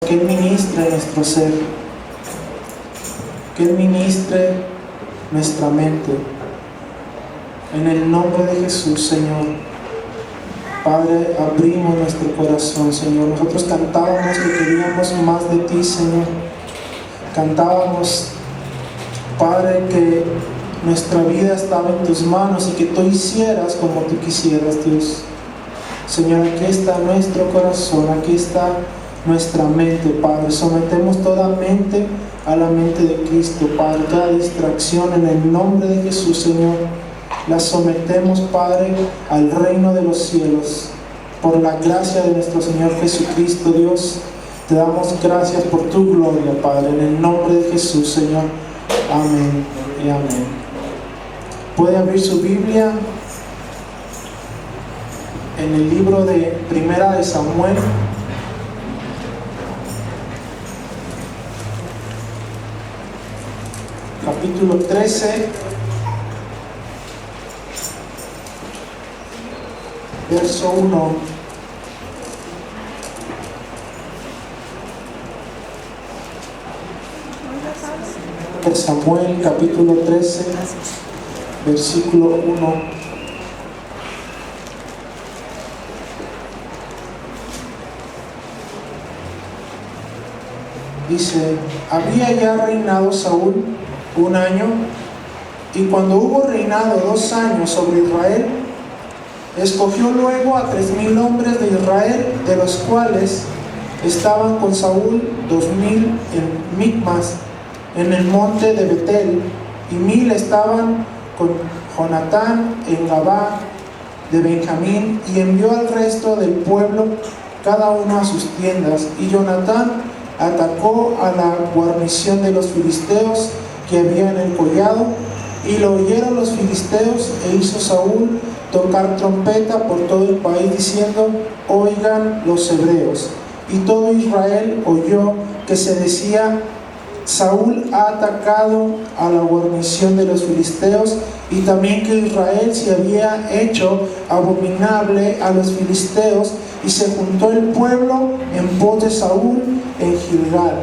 que Él ministre nuestro ser, que Él ministre nuestra mente. En el nombre de Jesús, Señor. Padre, abrimos nuestro corazón, Señor. Nosotros cantábamos que queríamos más de ti, Señor. Cantábamos, Padre, que nuestra vida estaba en tus manos y que tú hicieras como tú quisieras, Dios. Señor, aquí está nuestro corazón, aquí está nuestra mente, Padre. Sometemos toda mente a la mente de Cristo, Padre. Toda distracción en el nombre de Jesús, Señor, la sometemos, Padre, al reino de los cielos. Por la gracia de nuestro Señor Jesucristo, Dios, te damos gracias por tu gloria, Padre, en el nombre de Jesús, Señor. Amén y amén. Puede abrir su Biblia en el libro de Primera de Samuel, capítulo 13, verso 1. De Samuel, capítulo 13, versículo 1. Dice: había ya reinado Saúl 1 año, y cuando hubo reinado 2 años sobre Israel, escogió luego a 3,000 hombres de Israel, de los cuales estaban con Saúl 2,000 en Micmas, en el monte de Betel, y 1,000 estaban con Jonatán en Gabá de Benjamín, y envió al resto del pueblo, cada uno a sus tiendas. Y Jonatán atacó a la guarnición de los filisteos que había en el collado, y lo oyeron los filisteos, e hizo Saúl tocar trompeta por todo el país, diciendo: oigan los hebreos. Y todo Israel oyó que se decía: Saúl ha atacado a la guarnición de los filisteos, y también que Israel se había hecho abominable a los filisteos. Y se juntó el pueblo en pos de Saúl en Gilgal.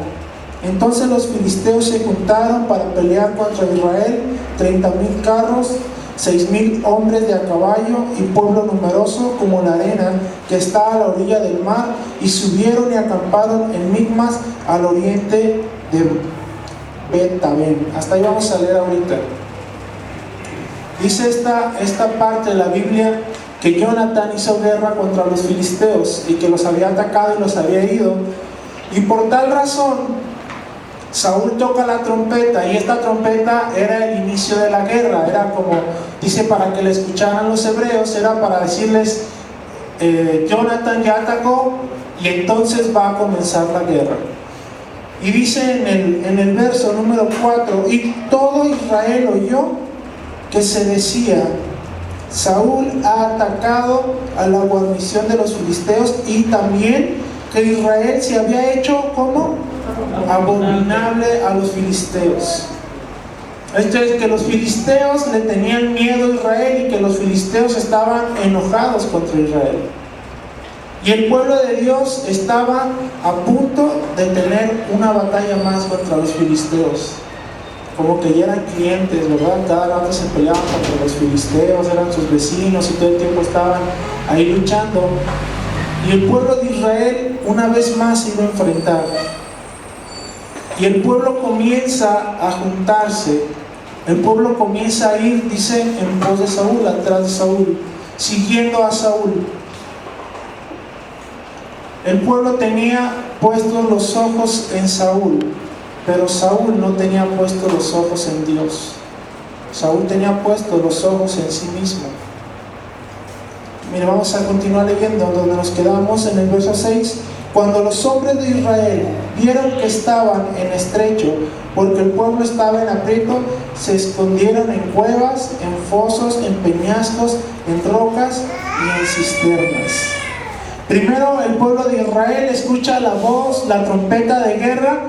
Entonces los filisteos se juntaron para pelear contra Israel, 30,000 carros, 6,000 hombres de a caballo, y pueblo numeroso como la arena que está a la orilla del mar, y subieron y acamparon en Micmas, al oriente de Bet-Aven. Hasta ahí vamos a leer ahorita. Dice esta parte de la Biblia que Jonatán hizo guerra contra los filisteos y que los había atacado y los había ido, y por tal razón Saúl toca la trompeta, y esta trompeta era el inicio de la guerra. Era como, dice, para que le escucharan los hebreos, era para decirles: Jonatán ya atacó, y entonces va a comenzar la guerra. Y dice en el verso número 4: y todo Israel oyó que se decía: Saúl ha atacado a la guarnición de los filisteos, y también que Israel se había hecho como abominable a los filisteos. Esto es, que los filisteos le tenían miedo a Israel, y que los filisteos estaban enojados contra Israel. Y el pueblo de Dios estaba a punto de tener una batalla más contra los filisteos. Como que ya eran clientes, ¿verdad? Cada rato se peleaban contra los filisteos, eran sus vecinos, y todo el tiempo estaban ahí luchando. Y el pueblo de Israel una vez más se iba a enfrentar. Y el pueblo comienza a juntarse. El pueblo comienza a ir, dice, en pos de Saúl, atrás de Saúl, siguiendo a Saúl. El pueblo tenía puestos los ojos en Saúl, pero Saúl no tenía puestos los ojos en Dios. Saúl tenía puestos los ojos en sí mismo. Mire, vamos a continuar leyendo donde nos quedamos en el verso 6. Cuando los hombres de Israel vieron que estaban en estrecho, porque el pueblo estaba en aprieto, se escondieron en cuevas, en fosos, en peñascos, en rocas y en cisternas. Primero el pueblo de Israel escucha la voz, la trompeta de guerra,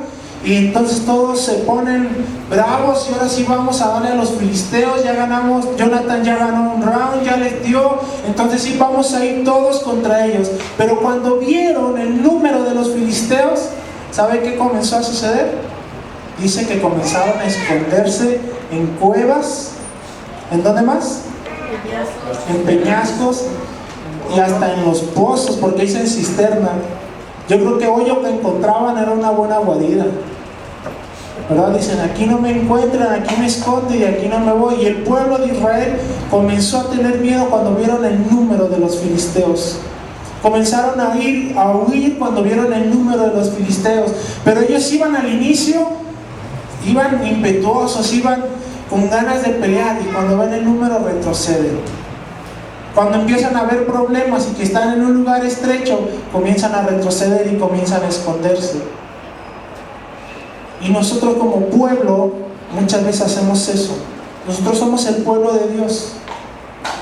y entonces todos se ponen bravos, y ahora sí vamos a darle a los filisteos. Ya ganamos, Jonatán ya ganó un round, ya les dio, entonces sí vamos a ir todos contra ellos. Pero cuando vieron el número de los filisteos, ¿sabe qué comenzó a suceder? Dice que comenzaron a esconderse en cuevas. ¿En dónde más? En peñascos y hasta en los pozos, porque dicen cisterna. Yo creo que hoy lo que encontraban era una buena guarida, ¿verdad? Dicen, aquí no me encuentran, aquí me escondo y aquí no me voy. Y el pueblo de Israel comenzó a tener miedo cuando vieron el número de los filisteos. Comenzaron a huir cuando vieron el número de los filisteos. Pero ellos iban al inicio, iban impetuosos, iban con ganas de pelear, y cuando ven el número retroceden. Cuando empiezan a haber problemas y que están en un lugar estrecho, comienzan a retroceder y comienzan a esconderse. Y nosotros como pueblo muchas veces hacemos eso. Nosotros somos el pueblo de Dios.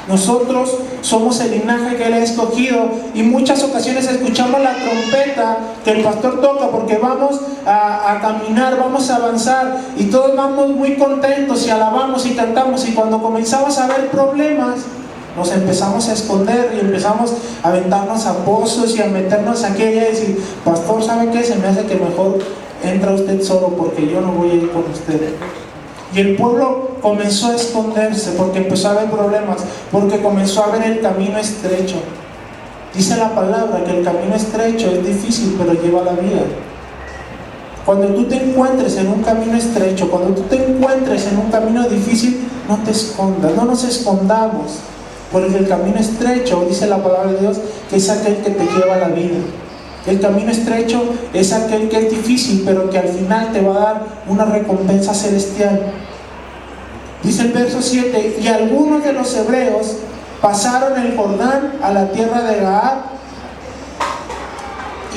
Nosotros somos el linaje que Él ha escogido, y muchas ocasiones escuchamos la trompeta que el pastor toca porque vamos a caminar, vamos a avanzar, y todos vamos muy contentos y alabamos y cantamos, y cuando comenzamos a ver problemas nos empezamos a esconder y empezamos a aventarnos a pozos y a meternos aquí y allá y decir, pastor, ¿sabe qué? Se me hace que mejor entra usted solo porque yo no voy a ir con usted. Y el pueblo comenzó a esconderse porque empezó a haber problemas, porque comenzó a ver el camino estrecho. Dice la palabra que el camino estrecho es difícil, pero lleva a la vida. Cuando tú te encuentres en un camino estrecho, cuando tú te encuentres en un camino difícil, no te escondas, no nos escondamos, porque el camino estrecho, dice la palabra de Dios, que es aquel que te lleva a la vida. El camino estrecho es aquel que es difícil, pero que al final te va a dar una recompensa celestial. Dice el verso 7, y algunos de los hebreos pasaron el Jordán a la tierra de Galaad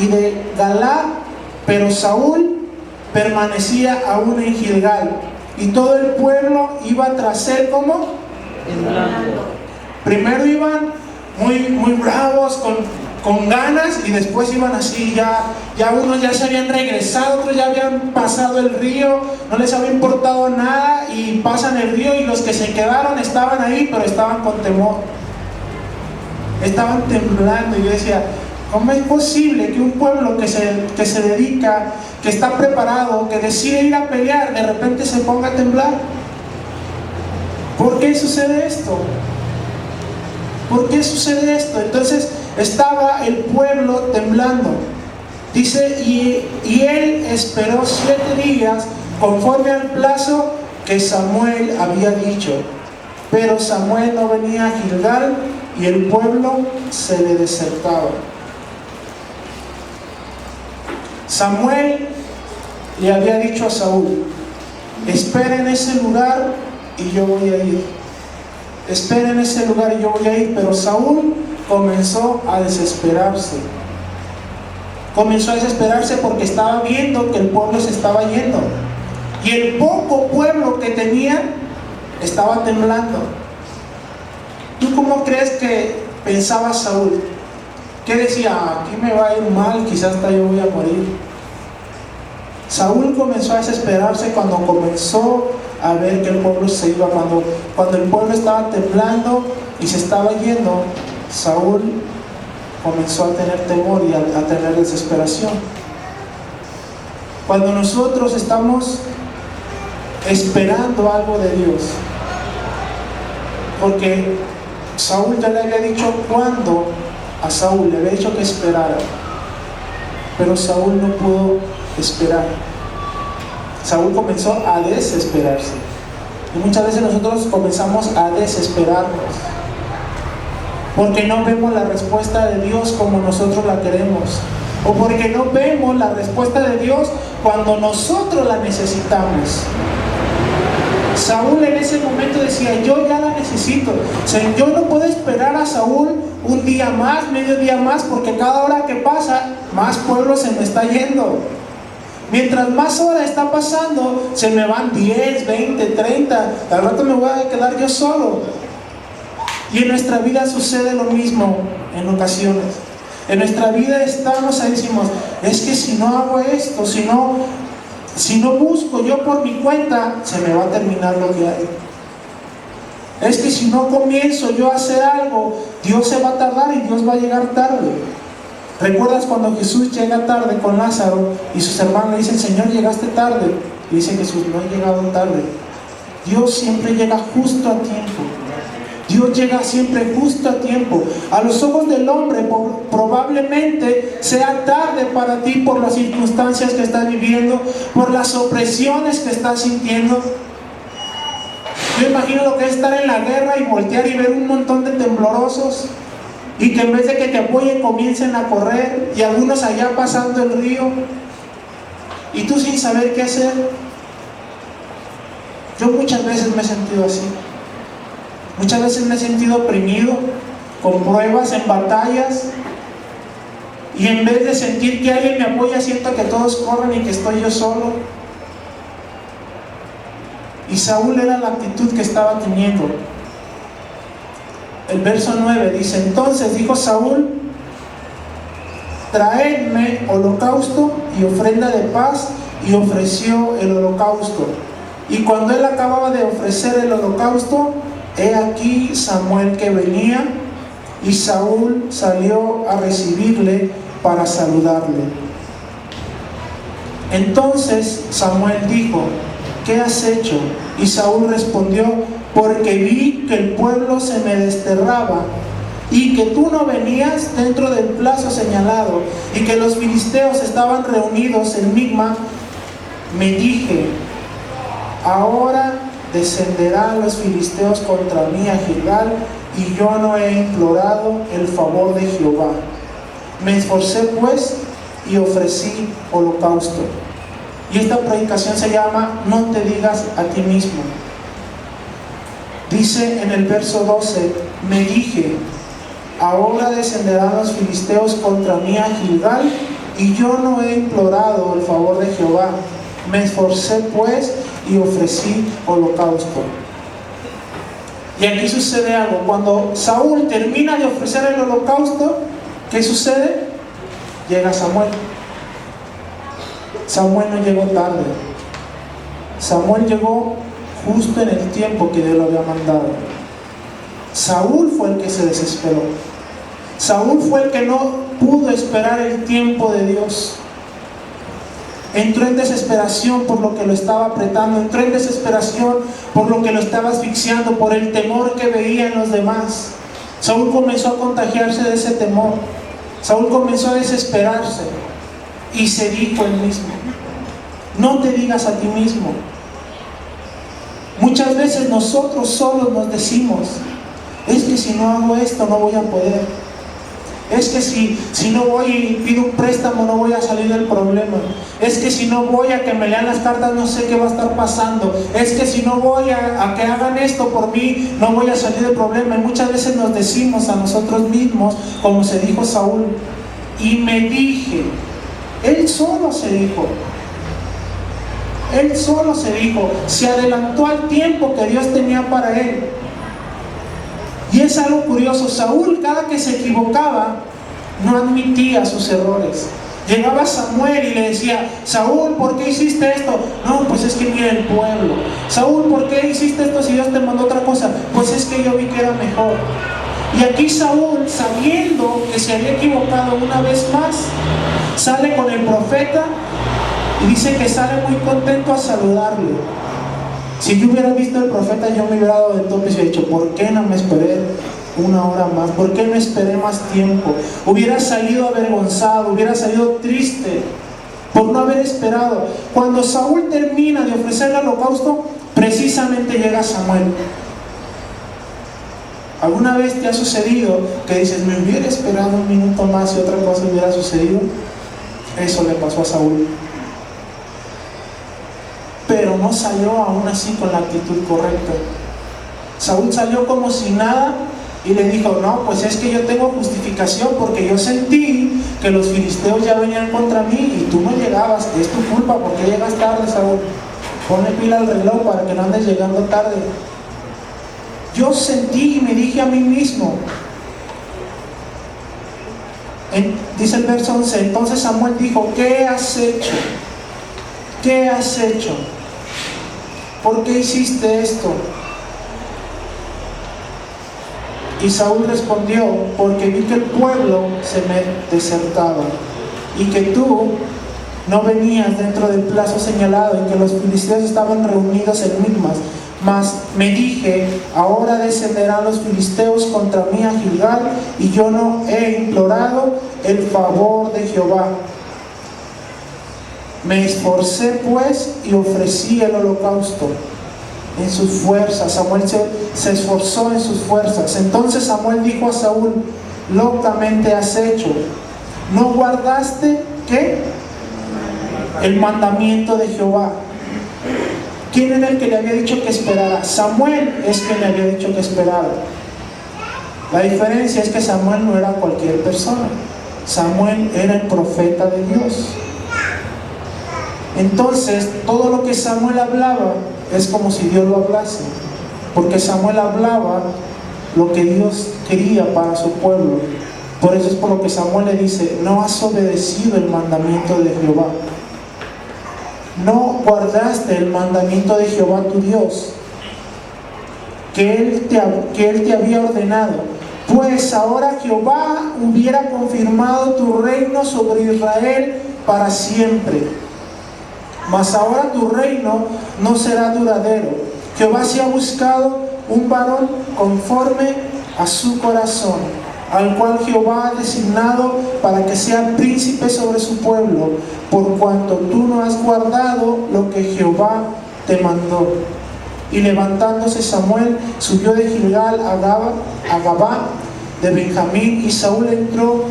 y de Galaad, pero Saúl permanecía aún en Gilgal, y todo el pueblo iba tras él como primero iban muy bravos, con ganas, y después iban así, ya unos ya se habían regresado, otros ya habían pasado el río, no les había importado nada, y pasan el río, y los que se quedaron estaban ahí, pero estaban con temor, estaban temblando. Y yo decía, ¿cómo es posible que un pueblo que se dedica, que está preparado, que decide ir a pelear, de repente se ponga a temblar? ¿Por qué sucede esto? ¿Por qué sucede esto? Entonces estaba el pueblo temblando. Dice, y él esperó 7 días conforme al plazo que Samuel había dicho. Pero Samuel no venía a Gilgal, y el pueblo se le desertaba. Samuel le había dicho a Saúl, espera en ese lugar y yo voy a ir. Espera en ese lugar y yo voy a ir. Pero Saúl comenzó a desesperarse. Comenzó a desesperarse porque estaba viendo que el pueblo se estaba yendo. Y el poco pueblo que tenía estaba temblando. ¿Tú cómo crees que pensaba Saúl? ¿Qué decía? Aquí me va a ir mal, quizás hasta yo voy a morir. Saúl comenzó a desesperarse cuando comenzó a ver que el pueblo se iba. Cuando el pueblo estaba temblando y se estaba yendo, Saúl comenzó a tener temor y a tener desesperación. Cuando nosotros estamos esperando algo de Dios, porque Saúl ya le había dicho cuándo a Saúl, le había dicho que esperara, pero Saúl no pudo esperar. Saúl comenzó a desesperarse, y muchas veces nosotros comenzamos a desesperarnos porque no vemos la respuesta de Dios como nosotros la queremos, o porque no vemos la respuesta de Dios cuando nosotros la necesitamos. Saúl en ese momento decía, yo ya la necesito. O sea, yo no puedo esperar a Saúl un día más, medio día más, porque cada hora que pasa, más pueblo se me está yendo. Mientras más horas está pasando, se me van 10, 20, 30. Al rato me voy a quedar yo solo. Y en nuestra vida sucede lo mismo en ocasiones. En nuestra vida estamos ahí, decimos, es que si no hago esto, si no busco yo por mi cuenta, se me va a terminar lo que hay. Es que si no comienzo yo a hacer algo, Dios se va a tardar y Dios va a llegar tarde. ¿Recuerdas cuando Jesús llega tarde con Lázaro y sus hermanos le dicen, Señor, llegaste tarde? Y dice Jesús, no he llegado tarde. Dios siempre llega justo a tiempo. Dios llega siempre justo a tiempo. A los ojos del hombre probablemente sea tarde para ti por las circunstancias que estás viviendo, por las opresiones que estás sintiendo. Yo imagino lo que es estar en la guerra y voltear y ver un montón de temblorosos y que en vez de que te apoyen comiencen a correr y algunos allá pasando el río y tú sin saber qué hacer. Yo muchas veces me he sentido así. Muchas veces me he sentido oprimido, con pruebas, en batallas, y en vez de sentir que alguien me apoya, siento que todos corren y que estoy yo solo. Y Saúl era la actitud que estaba teniendo. El verso 9 dice, entonces dijo Saúl, traedme holocausto y ofrenda de paz, y ofreció el holocausto. Y cuando él acababa de ofrecer el holocausto, he aquí Samuel que venía, y Saúl salió a recibirle para saludarle. Entonces Samuel dijo, ¿qué has hecho? Y Saúl respondió, porque vi que el pueblo se me desterraba, y que tú no venías dentro del plazo señalado, y que los filisteos estaban reunidos en Migma. Me dije, ahora descenderán los filisteos contra mí a Gilgal, y yo no he implorado el favor de Jehová. Me esforcé pues y ofrecí holocausto. Y esta predicación se llama No te digas a ti mismo. Dice en el verso 12, me dije, ahora descenderán los filisteos contra mí a Gilgal, y yo no he implorado el favor de Jehová. Me esforcé pues y ofrecí holocausto. Y aquí sucede algo. Cuando Saúl termina de ofrecer el holocausto, ¿qué sucede? Llega Samuel. Samuel no llegó tarde. Samuel llegó justo en el tiempo que Dios lo había mandado. Saúl fue el que se desesperó. Saúl fue el que no pudo esperar el tiempo de Dios. Entró en desesperación por lo que lo estaba apretando, entró en desesperación por lo que lo estaba asfixiando, por el temor que veía en los demás. Saúl comenzó a contagiarse de ese temor. Saúl comenzó a desesperarse y se dijo él mismo, no te digas a ti mismo. Muchas veces nosotros solos nos decimos, es que si no hago esto no voy a poder. Es que si no voy y pido un préstamo no voy a salir del problema. Es que si no voy a que me lean las cartas no sé qué va a estar pasando. Es que si no voy a que hagan esto por mí no voy a salir del problema. Y muchas veces nos decimos a nosotros mismos, como se dijo Saúl, y me dije, él solo se dijo. Él solo se dijo, se adelantó al tiempo que Dios tenía para él. Y es algo curioso, Saúl cada que se equivocaba no admitía sus errores. Llegaba Samuel y le decía, Saúl, ¿por qué hiciste esto? No, pues es que mira el pueblo. Saúl, ¿por qué hiciste esto si Dios te mandó otra cosa? Pues es que yo vi que era mejor. Y aquí Saúl, sabiendo que se había equivocado una vez más, sale con el profeta y dice que sale muy contento a saludarle. Si yo hubiera visto al profeta, yo me hubiera dado de tope y hubiera dicho, ¿por qué no me esperé una hora más? ¿Por qué no esperé más tiempo? Hubiera salido avergonzado, hubiera salido triste por no haber esperado. Cuando Saúl termina de ofrecer el holocausto, precisamente llega Samuel. ¿Alguna vez te ha sucedido que dices, me hubiera esperado un minuto más y otra cosa hubiera sucedido? Eso le pasó a Saúl. Pero no salió aún así con la actitud correcta. Saúl salió como si nada y le dijo, no, pues es que yo tengo justificación porque yo sentí que los filisteos ya venían contra mí y tú no llegabas, es tu culpa porque llegas tarde, Saúl. Ponle pila al reloj para que no andes llegando tarde. Yo sentí y me dije a mí mismo. Dice el verso 11, entonces Samuel dijo, ¿qué has hecho? ¿Qué has hecho? ¿Por qué hiciste esto? Y Saúl respondió: porque vi que el pueblo se me desertaba, y que tú no venías dentro del plazo señalado, y que los filisteos estaban reunidos en Micmas. Mas me dije: ahora descenderán los filisteos contra mí a Gilgal, y yo no he implorado el favor de Jehová. Me esforcé pues y ofrecí el holocausto en sus fuerzas. Samuel se esforzó en sus fuerzas. Entonces Samuel dijo a Saúl: locamente has hecho. ¿No guardaste qué? El mandamiento de Jehová. ¿Quién era el que le había dicho que esperara? Samuel es quien le había dicho que esperara. La diferencia es que Samuel no era cualquier persona. Samuel era el profeta de Dios. Entonces, todo lo que Samuel hablaba es como si Dios lo hablase, porque Samuel hablaba lo que Dios quería para su pueblo. Por eso es por lo que Samuel le dice: no has obedecido el mandamiento de Jehová, no guardaste el mandamiento de Jehová tu Dios, que Él te había ordenado. Pues ahora Jehová hubiera confirmado tu reino sobre Israel para siempre. Mas ahora tu reino no será duradero. Jehová se ha buscado un varón conforme a su corazón, al cual Jehová ha designado para que sea príncipe sobre su pueblo, por cuanto tú no has guardado lo que Jehová te mandó. Y levantándose Samuel, subió de Gilgal a Gabá de Benjamín, y Saúl entró.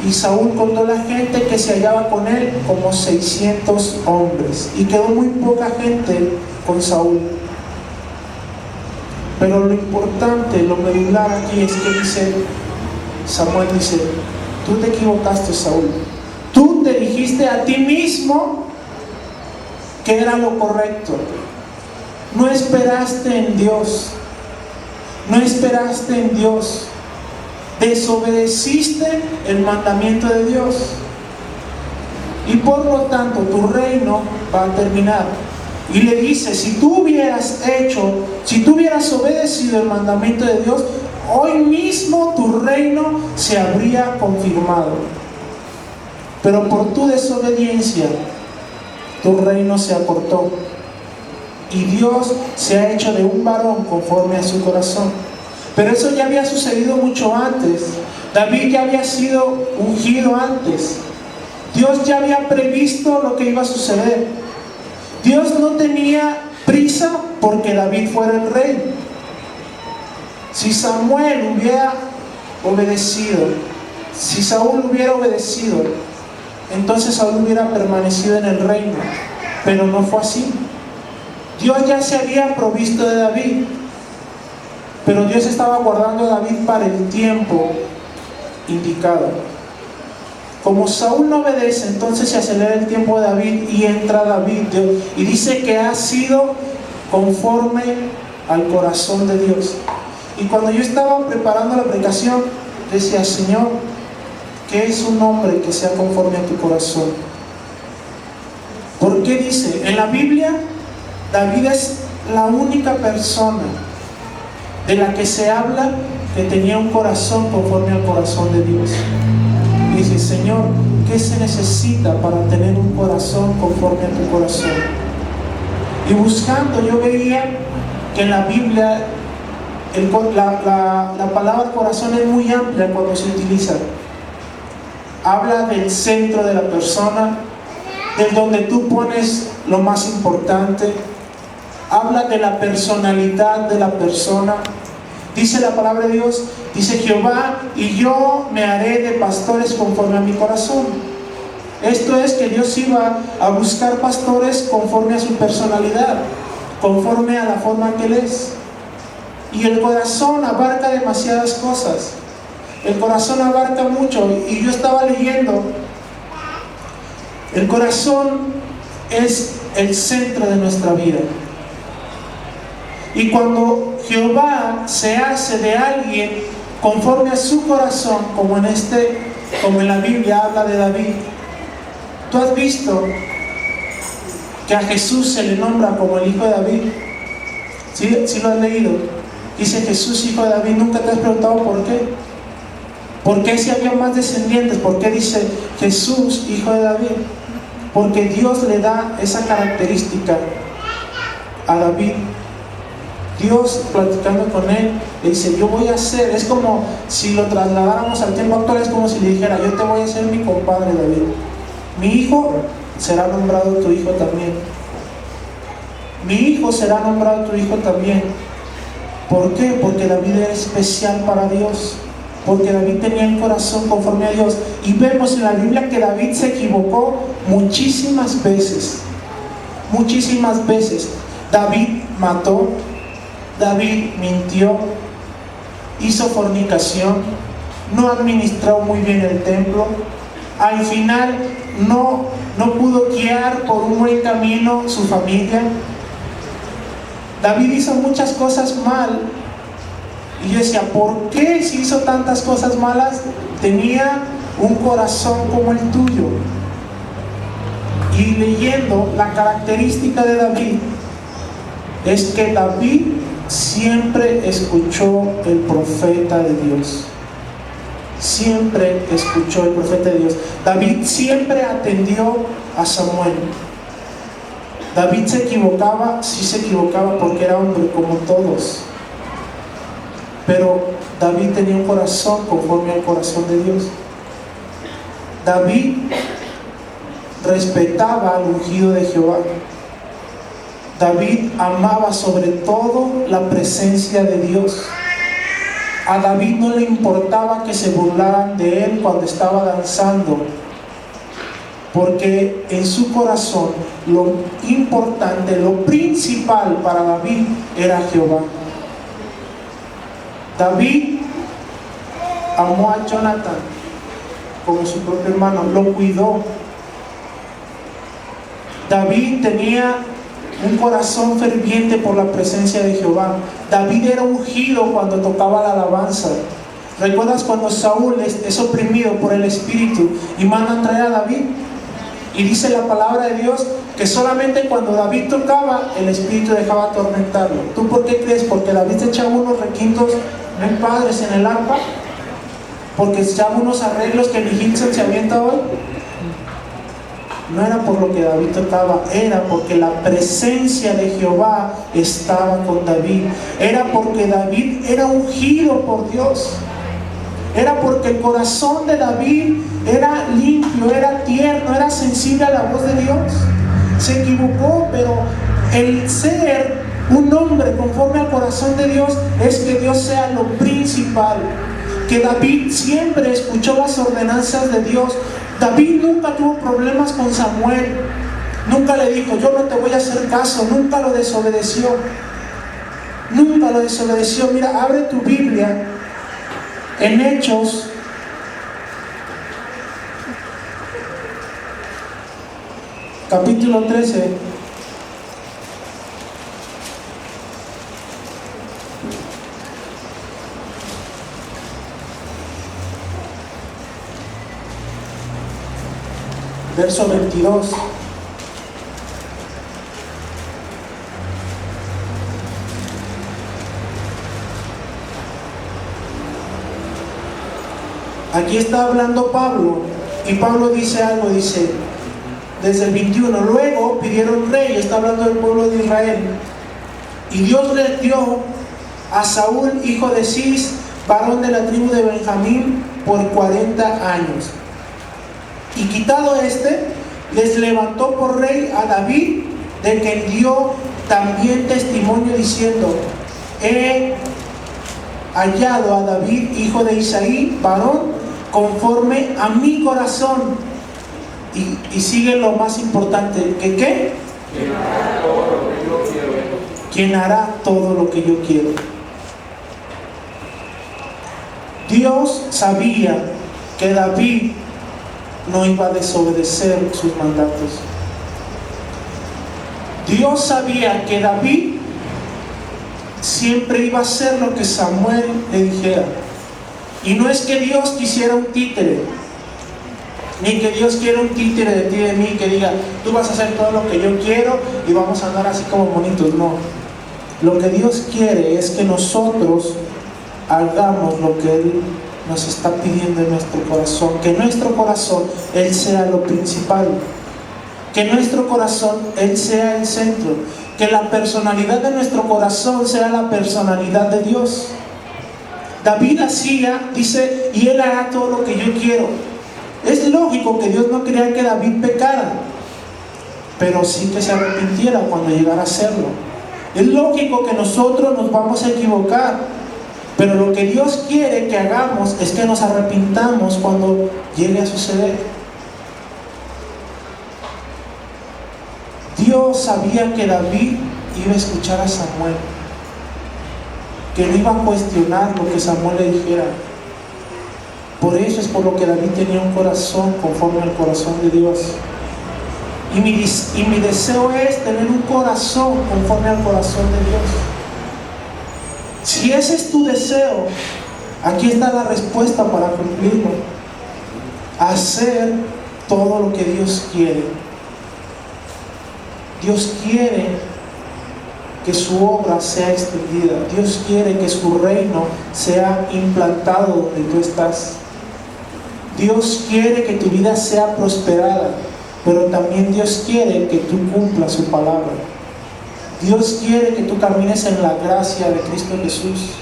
Y Saúl contó la gente que se hallaba con él, como 600 hombres. Y quedó muy poca gente con Saúl. Pero lo importante, lo medular aquí es que Samuel dice: tú te equivocaste, Saúl. Tú te dijiste a ti mismo que era lo correcto. No esperaste en Dios. No esperaste en Dios. Desobedeciste el mandamiento de Dios, y por lo tanto tu reino va a terminar. Y le dice: si tú hubieras obedecido el mandamiento de Dios, hoy mismo tu reino se habría confirmado. Pero por tu desobediencia tu reino se acortó, y Dios se ha hecho de un varón conforme a su corazón. Pero eso ya había sucedido mucho antes. David ya había sido ungido antes. Dios ya había previsto lo que iba a suceder. Dios no tenía prisa porque David fuera el rey. Si Samuel hubiera obedecido, si Saúl hubiera obedecido, entonces Saúl hubiera permanecido en el reino. Pero no fue así. Dios ya se había provisto de David, pero Dios estaba guardando a David para el tiempo indicado. Como Saúl no obedece, entonces se acelera el tiempo de David y entra David. Y dice que ha sido conforme al corazón de Dios. Y cuando yo estaba preparando la predicación, decía: Señor, ¿qué es un hombre que sea conforme a tu corazón? ¿Por qué dice? En la Biblia, David es la única persona de la que se habla que tenía un corazón conforme al corazón de Dios. Y dice: Señor, ¿qué se necesita para tener un corazón conforme a tu corazón? Y buscando, yo veía que en la Biblia la palabra corazón es muy amplia cuando se utiliza. Habla del centro de la persona, del donde tú pones lo más importante. Habla de la personalidad de la persona. Dice la palabra de Dios, dice Jehová: y yo me haré de pastores conforme a mi corazón. Esto es que Dios iba a buscar pastores conforme a su personalidad, conforme a la forma que Él es. Y el corazón abarca demasiadas cosas. El corazón abarca mucho. Y yo estaba leyendo, el corazón es el centro de nuestra vida. Y cuando Jehová se hace de alguien conforme a su corazón, como en la Biblia habla de David, tú has visto que a Jesús se le nombra como el hijo de David. ¿Sí lo has leído? Dice Jesús, hijo de David. ¿Nunca te has preguntado por qué? ¿Por qué si había más descendientes? ¿Por qué dice Jesús, hijo de David? Porque Dios le da esa característica a David. Dios, platicando con él, le dice, yo voy a hacer, es como si lo trasladáramos al tiempo actual, es como si le dijera, yo te voy a hacer mi compadre David. Mi hijo será nombrado tu hijo también. Mi hijo será nombrado tu hijo también. ¿Por qué? Porque David era especial para Dios. Porque David tenía el corazón conforme a Dios. Y vemos en la Biblia que David se equivocó muchísimas veces. Muchísimas veces. David mató, David mintió, hizo fornicación, no administró muy bien el templo. Al final no pudo guiar por un buen camino su familia. David hizo muchas cosas mal. Y yo decía, ¿por qué si hizo tantas cosas malas? Tenía un corazón como el tuyo. Y leyendo la característica de David, es que David siempre escuchó el profeta de Dios. Siempre escuchó el profeta de Dios. David siempre atendió a Samuel. David se equivocaba, sí se equivocaba porque era hombre como todos. Pero David tenía un corazón conforme al corazón de Dios. David respetaba al ungido de Jehová. David amaba sobre todo la presencia de Dios. A David no le importaba que se burlaran de él cuando estaba danzando, porque en su corazón lo importante, lo principal para David era Jehová. David amó a Jonathan como su propio hermano, lo cuidó. David tenía un corazón ferviente por la presencia de Jehová. David era ungido cuando tocaba la alabanza. ¿Recuerdas cuando Saúl es oprimido por el Espíritu y mandan traer a David? Y dice la palabra de Dios que solamente cuando David tocaba, el Espíritu dejaba atormentarlo. ¿Tú por qué crees? ¿Porque David se echaba unos requintos muy padres en el arpa? ¿Porque se echaba unos arreglos que ni Hilson se avienta hoy? No era por lo que David tocaba, era porque la presencia de Jehová estaba con David. Era porque David era ungido por Dios. Era porque el corazón de David era limpio, era tierno, era sensible a la voz de Dios. Se equivocó, pero el ser un hombre conforme al corazón de Dios es que Dios sea lo principal. Que David siempre escuchó las ordenanzas de Dios. David nunca tuvo problemas con Samuel. Nunca le dijo, yo no te voy a hacer caso. Nunca lo desobedeció. Nunca lo desobedeció. Mira, abre tu Biblia en Hechos. Capítulo 13. Verso 22. Aquí está hablando Pablo, y Pablo dice algo, dice, desde el 21, luego pidieron rey, está hablando del pueblo de Israel, y Dios les dio a Saúl, hijo de Cis, varón de la tribu de Benjamín, por 40 años. Y quitado les levantó por rey a David, de quien dio también testimonio diciendo, he hallado a David, hijo de Isaí, varón conforme a mi corazón. Y sigue lo más importante, ¿que qué? Quien hará todo lo que yo quiero. Quien hará todo lo que yo quiero. Dios sabía que David no iba a desobedecer sus mandatos. Dios sabía que David siempre iba a hacer lo que Samuel le dijera. Y no es que Dios quisiera un títere, ni que Dios quiera un títere de ti y de mí que diga, tú vas a hacer todo lo que yo quiero y vamos a andar así como bonitos. No. Lo que Dios quiere es que nosotros hagamos lo que Él nos está pidiendo en nuestro corazón. Que en nuestro corazón Él sea lo principal. Que en nuestro corazón Él sea el centro. Que la personalidad de nuestro corazón sea la personalidad de Dios. David hacía, dice, y Él hará todo lo que yo quiero. Es lógico que Dios no quería que David pecara, pero sí que se arrepintiera cuando llegara a hacerlo. Es lógico que nosotros nos vamos a equivocar, pero lo que Dios quiere que hagamos es que nos arrepintamos cuando llegue a suceder. Dios sabía que David iba a escuchar a Samuel, que no iba a cuestionar lo que Samuel le dijera. Por eso es por lo que David tenía un corazón conforme al corazón de Dios. Y mi deseo es tener un corazón conforme al corazón de Dios. Si ese es tu deseo, aquí está la respuesta para cumplirlo. Hacer todo lo que Dios quiere. Dios quiere que su obra sea extendida. Dios quiere que su reino sea implantado donde tú estás. Dios quiere que tu vida sea prosperada, pero también Dios quiere que tú cumplas su palabra. Dios quiere que tú camines en la gracia de Cristo Jesús.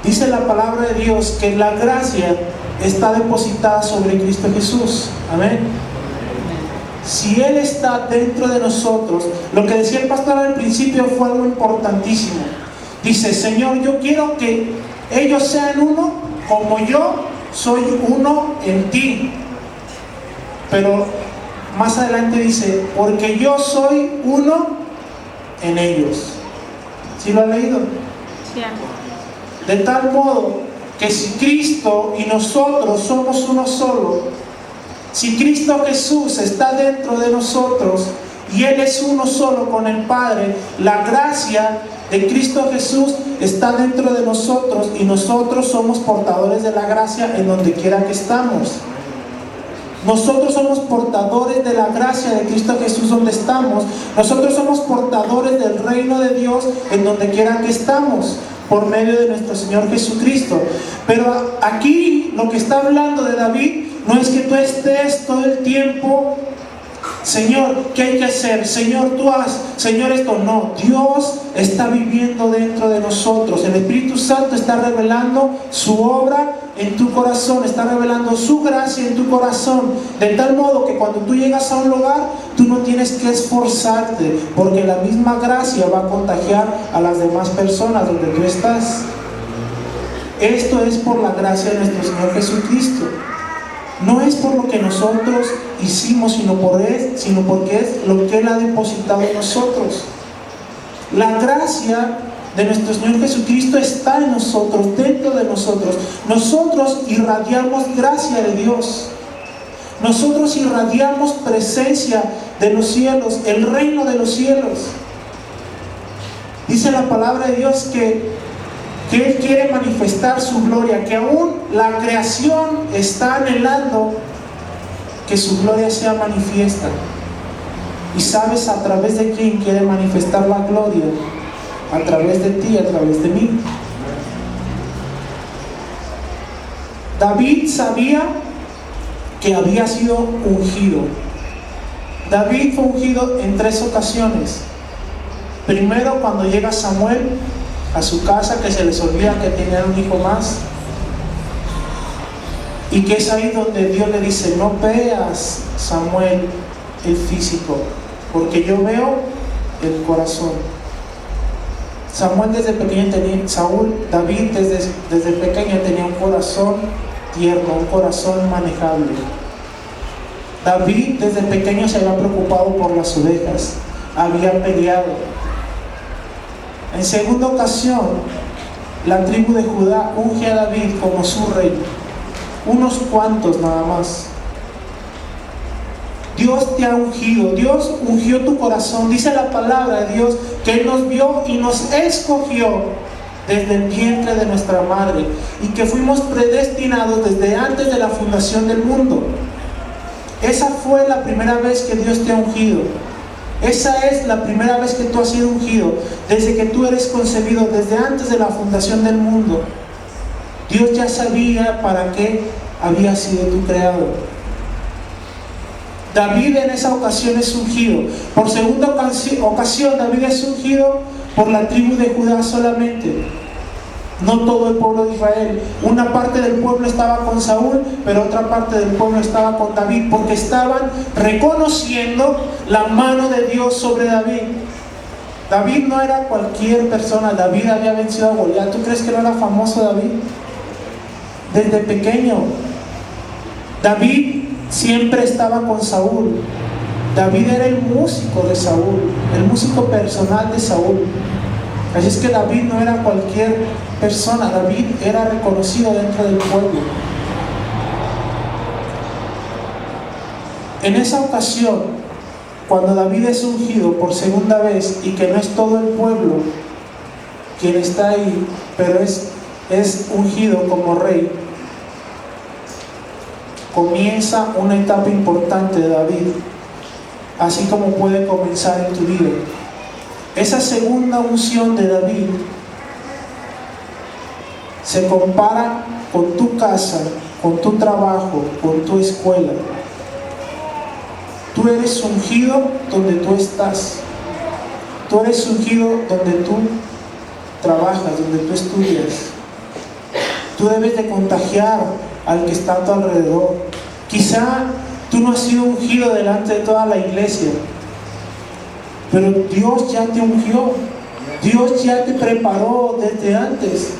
Dice la palabra de Dios que la gracia está depositada sobre Cristo Jesús. Amén. Si Él está dentro de nosotros, lo que decía el pastor al principio fue algo importantísimo. Dice: Señor, yo quiero que ellos sean uno como yo soy uno en ti. Pero más adelante dice: porque yo soy uno en ellos. ¿Sí lo ha leído? Sí. De tal modo que si Cristo y nosotros somos uno solo, si Cristo Jesús está dentro de nosotros y Él es uno solo con el Padre, la gracia de Cristo Jesús está dentro de nosotros y nosotros somos portadores de la gracia en donde quiera que estamos. Nosotros somos portadores de la gracia de Cristo Jesús donde estamos. Nosotros somos portadores del reino de Dios en donde quiera que estamos, por medio de nuestro Señor Jesucristo. Pero aquí lo que está hablando de David no es que tú estés todo el tiempo: Señor, ¿qué hay que hacer? Señor, tú haz, Señor, esto. No, Dios está viviendo dentro de nosotros. El Espíritu Santo está revelando su obra en tu corazón, está revelando su gracia en tu corazón, de tal modo que cuando tú llegas a un lugar, tú no tienes que esforzarte, porque la misma gracia va a contagiar a las demás personas donde tú estás. Esto es por la gracia de nuestro Señor Jesucristo. No es por lo que nosotros hicimos, sino porque es lo que Él ha depositado en nosotros. La gracia de nuestro Señor Jesucristo está en nosotros, dentro de nosotros. Nosotros irradiamos gracia de Dios. Nosotros irradiamos presencia de los cielos, el reino de los cielos. Dice la palabra de Dios que Él quiere manifestar su gloria, que aún la creación está anhelando que su gloria sea manifiesta. ¿Y sabes a través de quién quiere manifestar la gloria? A través de ti, a través de mí. David sabía que había sido ungido. David fue ungido en 3 ocasiones. Primero, cuando llega Samuel a su casa, que se les olvida que tenía un hijo más, y que es ahí donde Dios le dice: no veas, Samuel, el físico, porque yo veo el corazón. David desde pequeño tenía un corazón tierno, un corazón manejable. David desde pequeño se había preocupado por las ovejas, había peleado. En segunda ocasión, la tribu de Judá unge a David como su rey. Unos cuantos nada más. Dios te ha ungido, Dios ungió tu corazón. Dice la palabra de Dios que Él nos vio y nos escogió desde el vientre de nuestra madre, y que fuimos predestinados desde antes de la fundación del mundo. Esa fue la primera vez que Dios te ha ungido. Esa es la primera vez que tú has sido ungido, desde que tú eres concebido, desde antes de la fundación del mundo. Dios ya sabía para qué había sido tú creado. David en esa ocasión es ungido. Por segunda ocasión, David es ungido por la tribu de Judá solamente, no todo el pueblo de Israel. Una parte del pueblo estaba con Saúl, pero otra parte del pueblo estaba con David, porque estaban reconociendo la mano de Dios sobre David. David no era cualquier persona. David había vencido a Goliat. ¿Tú crees que no era famoso David? Desde pequeño David siempre estaba con Saúl. David era el músico de Saúl, el músico personal de Saúl. Así es que David no era cualquier persona. David era reconocido dentro del pueblo. En esa ocasión, cuando David es ungido por segunda vez, y que no es todo el pueblo quien está ahí, pero es ungido como rey, comienza una etapa importante de David, así como puede comenzar en tu vida. Esa segunda unción de David se compara con tu casa, con tu trabajo, con tu escuela. Tú eres ungido donde tú estás. Tú eres ungido donde tú trabajas, donde tú estudias. Tú debes de contagiar al que está a tu alrededor. Quizá tú no has sido ungido delante de toda la iglesia, pero Dios ya te ungió. Dios ya te preparó desde antes.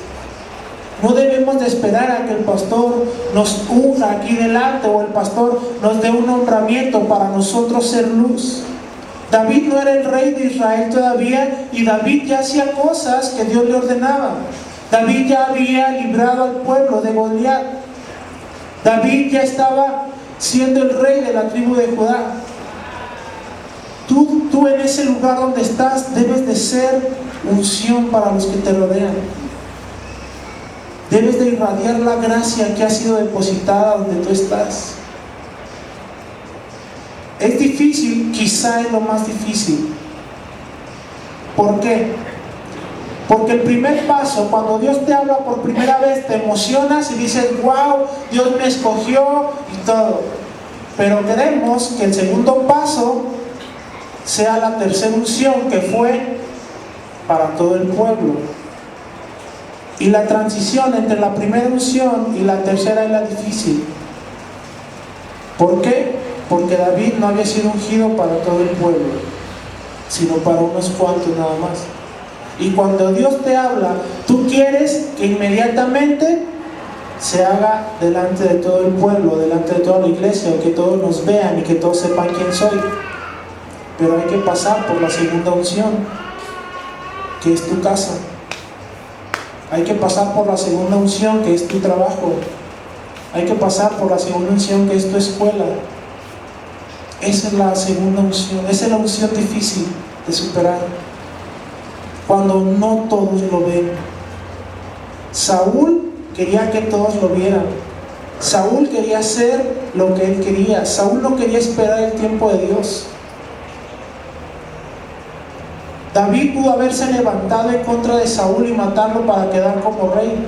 No debemos de esperar a que el pastor nos unja aquí delante, o el pastor nos dé un nombramiento para nosotros ser luz. David no era el rey de Israel todavía, y David ya hacía cosas que Dios le ordenaba. David ya había librado al pueblo de Goliat. David ya estaba siendo el rey de la tribu de Judá. Tú en ese lugar donde estás debes de ser unción para los que te rodean. Debes de irradiar la gracia que ha sido depositada donde tú estás. Es difícil, quizá es lo más difícil. ¿Por qué? Porque el primer paso, cuando Dios te habla por primera vez, te emocionas y dices, wow, Dios me escogió y todo. Pero queremos que el segundo paso sea la tercera unción, que fue para todo el pueblo. Y la transición entre la primera unción y la tercera es la difícil. ¿Por qué? Porque David no había sido ungido para todo el pueblo, sino para unos cuantos nada más. Y cuando Dios te habla, tú quieres que inmediatamente se haga delante de todo el pueblo, delante de toda la iglesia, o que todos nos vean y que todos sepan quién soy. Pero hay que pasar por la segunda unción, que es tu casa. Hay que pasar por la segunda unción, que es tu trabajo. Hay que pasar por la segunda unción, que es tu escuela. Esa es la segunda unción. Esa es la unción difícil de superar, cuando no todos lo ven. Saúl quería que todos lo vieran. Saúl quería hacer lo que él quería. Saúl no quería esperar el tiempo de Dios. David pudo haberse levantado en contra de Saúl y matarlo para quedar como rey,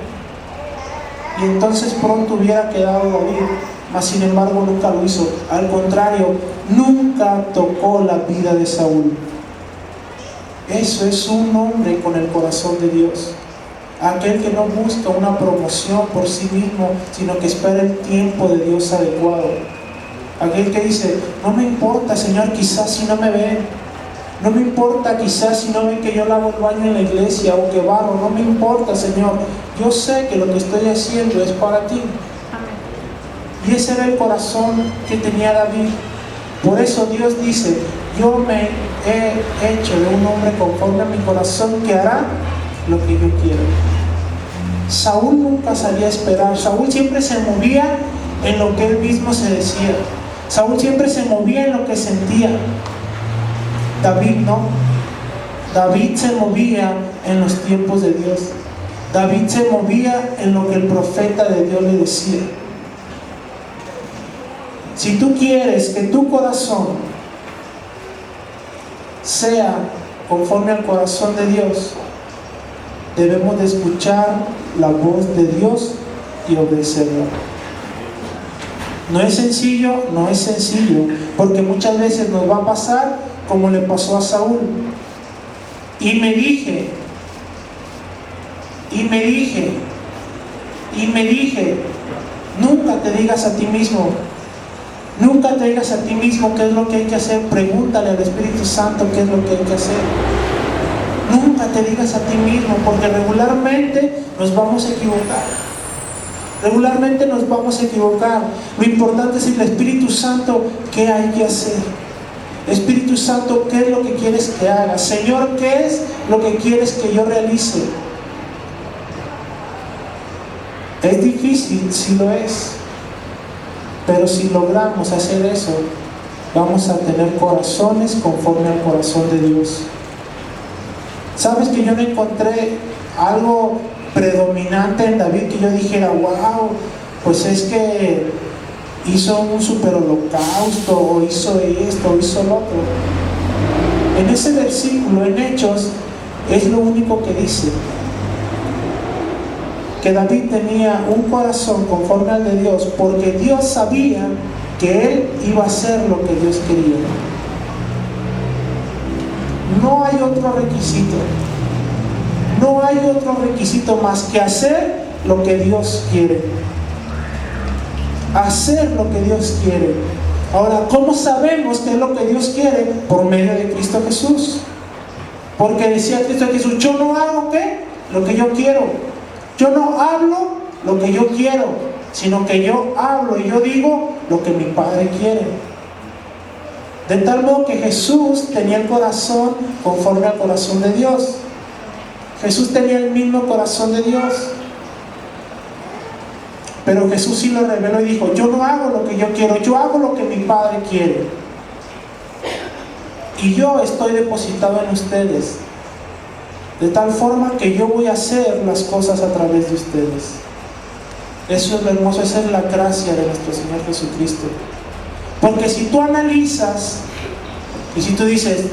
y entonces pronto hubiera quedado David. Mas sin embargo nunca lo hizo. Al contrario, nunca tocó la vida de Saúl. Eso es un hombre con el corazón de Dios. Aquel que no busca una promoción por sí mismo, sino que espera el tiempo de Dios adecuado. Aquel que dice, no me importa, Señor, quizás si no me ven. No me importa quizás si no ven que yo lavo el baño en la iglesia o que barro. No me importa, Señor. Yo sé que lo que estoy haciendo es para ti. Y ese era el corazón que tenía David. Por eso Dios dice, yo me he hecho de un hombre conforme a mi corazón, que hará lo que yo quiero. Saúl nunca sabía esperar. Saúl siempre se movía en lo que él mismo se decía. Saúl siempre se movía en lo que sentía. David no. David se movía en los tiempos de Dios. David se movía en lo que el profeta de Dios le decía. Si tú quieres que tu corazón sea conforme al corazón de Dios, debemos de escuchar la voz de Dios y obedecerla. No es sencillo, porque muchas veces nos va a pasar como le pasó a Saúl. Y me dije, nunca te digas a ti mismo qué es lo que hay que hacer. Pregúntale al Espíritu Santo qué es lo que hay que hacer. Nunca te digas a ti mismo, porque regularmente nos vamos a equivocar. Lo importante es el Espíritu Santo, ¿qué hay que hacer? Espíritu Santo, ¿qué es lo que quieres que haga? Señor, ¿qué es lo que quieres que yo realice? Es difícil, sí lo es, pero si logramos hacer eso, vamos a tener corazones conforme al corazón de Dios. ¿Sabes que yo no encontré algo predominante en David que yo dijera, wow, pues es que hizo un super holocausto, o hizo esto, o hizo lo otro? En ese versículo, en Hechos, es lo único que dice, que David tenía un corazón conforme al de Dios, porque Dios sabía que él iba a hacer lo que Dios quería. No hay otro requisito más que hacer lo que Dios quiere. Hacer lo que Dios quiere. Ahora, ¿cómo sabemos qué es lo que Dios quiere? Por medio de Cristo Jesús. Porque decía Cristo Jesús, yo no hago ¿qué? Lo que yo quiero. Yo no hablo lo que yo quiero, sino que yo hablo y yo digo lo que mi Padre quiere. De tal modo que Jesús tenía el corazón conforme al corazón de Dios. Jesús tenía el mismo corazón de Dios. Pero Jesús sí lo reveló y dijo, yo no hago lo que yo quiero, yo hago lo que mi Padre quiere. Y yo estoy depositado en ustedes, de tal forma que yo voy a hacer las cosas a través de ustedes. Eso es lo hermoso, esa es la gracia de nuestro Señor Jesucristo. Porque si tú analizas y si tú dices,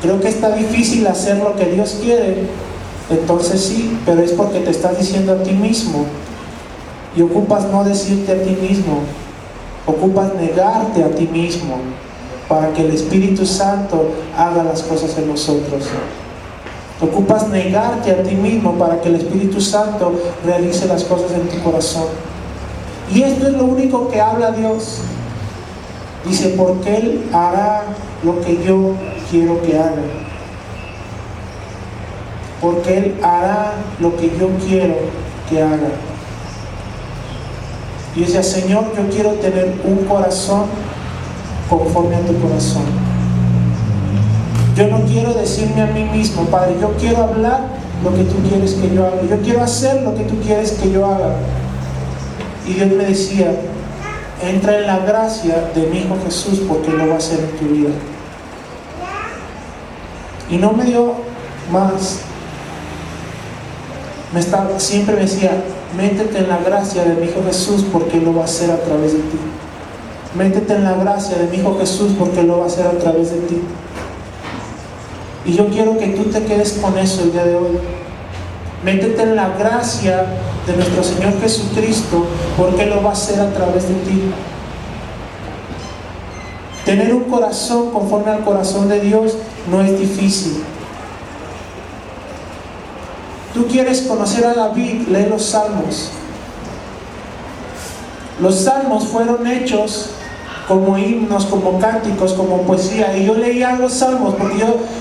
creo que está difícil hacer lo que Dios quiere, entonces sí, pero es porque te estás diciendo a ti mismo, y ocupas no decirte a ti mismo, ocupas negarte a ti mismo para que el Espíritu Santo haga las cosas en nosotros. Ocupas negarte a ti mismo para que el Espíritu Santo realice las cosas en tu corazón. Y esto es lo único que habla Dios. Dice, porque Él hará lo que yo quiero que haga. Porque Él hará lo que yo quiero que haga. Y decía, Señor, yo quiero tener un corazón conforme a tu corazón. Yo no quiero decirme a mí mismo, Padre, yo quiero hablar lo que tú quieres que yo haga. Yo quiero hacer lo que tú quieres que yo haga. Y Dios me decía, entra en la gracia de mi Hijo Jesús, porque Él lo va a hacer en tu vida. Y no me dio más. Siempre me decía, métete en la gracia de mi Hijo Jesús, porque Él lo va a hacer a través de ti. Métete en la gracia de mi Hijo Jesús, porque Él lo va a hacer a través de ti. Y yo quiero que tú te quedes con eso el día de hoy. Métete en la gracia de nuestro Señor Jesucristo, porque Él lo va a hacer a través de ti. Tener un corazón conforme al corazón de Dios no es difícil. Tú quieres conocer a David, lee los Salmos. Los Salmos fueron hechos como himnos, como cánticos, como poesía. Y yo leía los Salmos porque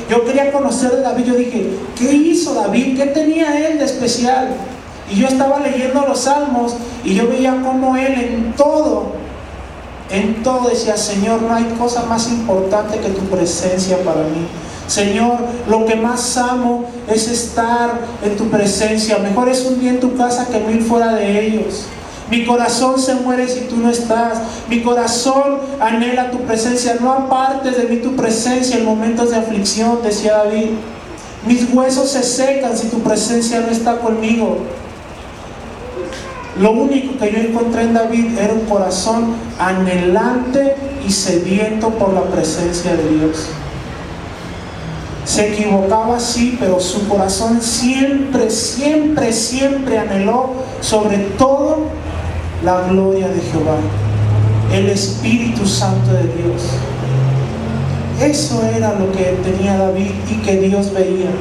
yo quería conocer a David. Yo dije, ¿qué hizo David? ¿Qué tenía él de especial? Y yo estaba leyendo los Salmos y yo veía cómo él en todo decía, Señor, no hay cosa más importante que tu presencia para mí. Señor, lo que más amo es estar en tu presencia. Mejor es un día en tu casa que 1000 fuera de ellos. Mi corazón se muere si tú no estás. Mi corazón anhela tu presencia. No apartes de mí tu presencia en momentos de aflicción, decía David. Mis huesos se secan si tu presencia no está conmigo. Lo único que yo encontré en David era un corazón anhelante y sediento por la presencia de Dios. Se equivocaba, sí, pero su corazón siempre, siempre, siempre anheló sobre todo la gloria de Jehová, el Espíritu Santo de Dios. Eso era lo que tenía David y que Dios veía.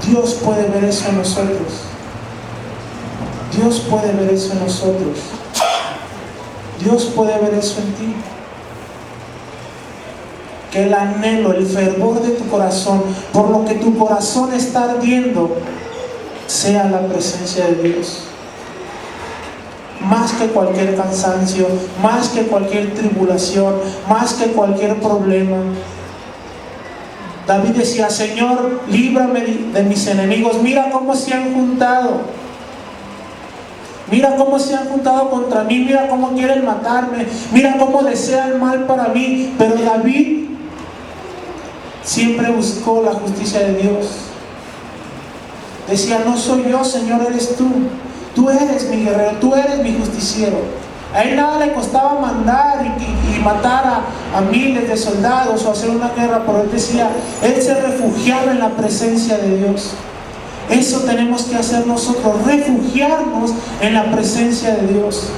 Dios puede ver eso en nosotros. Dios puede ver eso en nosotros. Dios puede ver eso en ti. Que el anhelo, el fervor de tu corazón, por lo que tu corazón está ardiendo, sea la presencia de Dios. Más que cualquier cansancio, más que cualquier tribulación, más que cualquier problema. David decía: Señor, líbrame de mis enemigos. Mira cómo se han juntado. Mira cómo se han juntado contra mí. Mira cómo quieren matarme. Mira cómo desean mal para mí. Pero David siempre buscó la justicia de Dios. Decía: no soy yo, Señor, eres tú. Tú eres mi guerrero, tú eres mi justiciero. A él nada le costaba mandar y matar a miles de soldados o hacer una guerra, pero él decía, él se refugiaba en la presencia de Dios. Eso tenemos que hacer nosotros, refugiarnos en la presencia de Dios.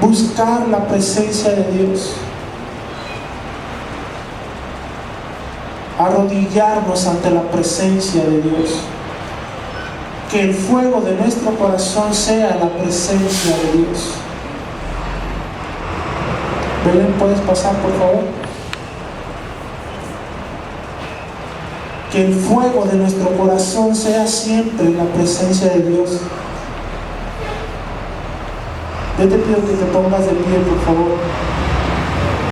Buscar la presencia de Dios. Arrodillarnos ante la presencia de Dios. Que el fuego de nuestro corazón sea la presencia de Dios. Belén, ¿puedes pasar, por favor? Que el fuego de nuestro corazón sea siempre la presencia de Dios. Yo te pido que te pongas de pie, por favor.